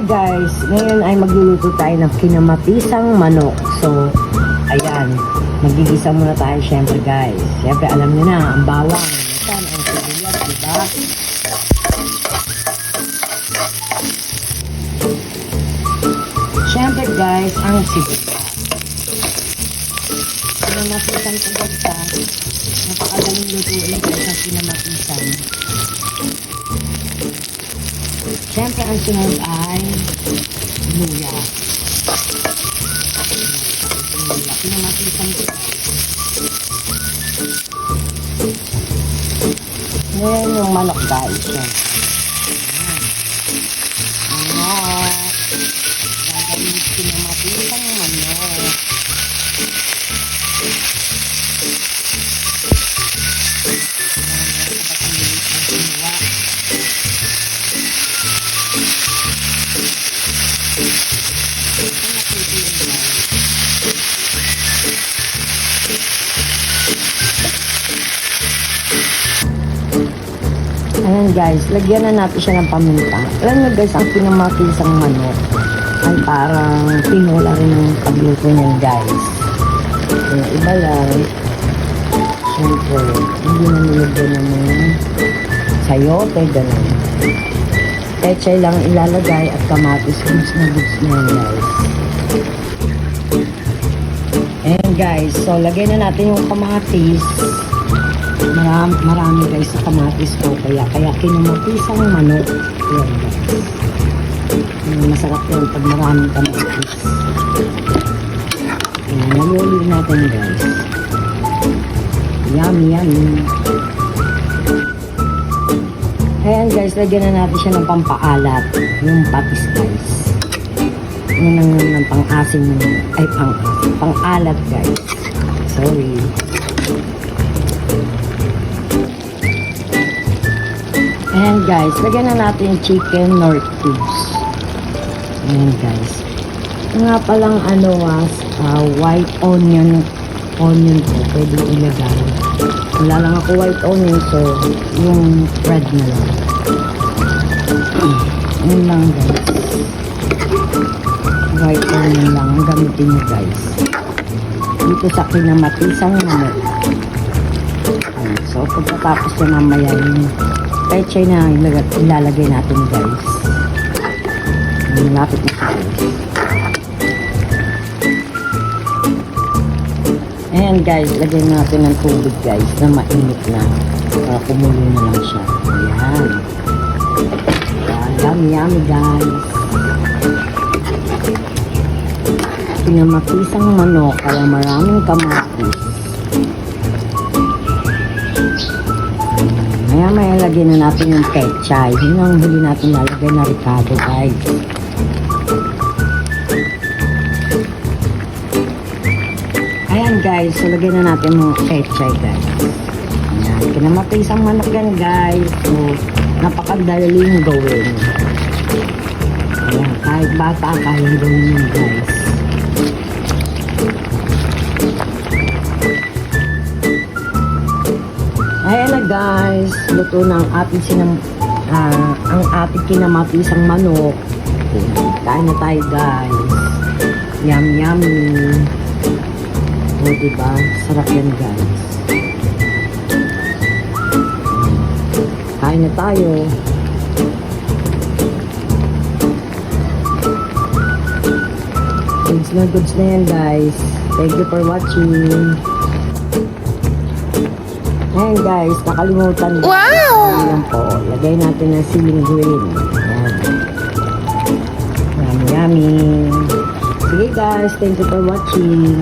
guys, ngayon ay magluluto tayo ng kinamatisang manok. So, ayan, magigisa muna tayo syempre guys. Syempre alam niyo na, ang bawang, ang sibuyas, diba? Syempre guys, ang sibuyas. Kinamatisan ko guys, napakadaling lutuin guys ang kinamatisan. Siyempre, ang sunod ay luya. Pinamatisan ko. Ngayon yung manok guys. Manok. Gagawin pinamatisan manok. Ayan guys, lagyan na natin siya ng paminta. Alam nyo guys, ang pinamatisang manok ay parang pinula rin yung pagluto niyan guys. Yung iba lang, syempre, hindi na nilagyan ng mga sayote, gano'n. Pechay lang ilalagay at kamatis, goods na yan guys. Ayan guys, so lagay na natin yung kamatis. Marami guys sa kamatis ko, kaya kinamatisang manok. Ayan guys. Masarap yun pag maraming kamatis. Ayan, naluli natin guys. Yummy, yummy. Ayan guys, lagyan na natin siya ng pampaalat. Yung patis guys. Yan ang pang-asim. Ay, pang-alat guys. Sorry. Ayan guys, lagyan na natin yung chicken nor cubes. Ayan guys. Nga palang white onion po, pwede ilagay. Wala lang ako white onion, so yung red na lang. Ayan lang guys. White onion lang ang gamitin nyo guys. Dito sa kinamatisang manok. So pagkatapos na mamaya yung pechay na ilalagay natin guys. Malapit na siya guys. Ayan guys, lagyan natin ng tubig guys na mainit na. Para kumulo na lang siya. Ayan. Yummy yummy guys. Pinamatisang manok kaya maraming kamatis. Maya lagyan na natin yung pechay. Yun ang huli natin lalagay na ricado guys. Ayan guys, so lagyan na natin yung pechay guys. Ayan, kinamatisang manok yan guys. So, napakadaling gawin. Ayan, kahit bata kayang gawin yun guys. Ayan na guys, luto na ang ating kinamatisang manok. Kain na tayo guys. Yum yummy. O diba, sarap yan guys. Kain na tayo. Goods na yan guys. Thank you for watching. Ayan guys, nakalimutan. Wow! Ayan po, lagay natin ng siling green. Ayan. Yummy, yummy. Sige guys, thank you for watching.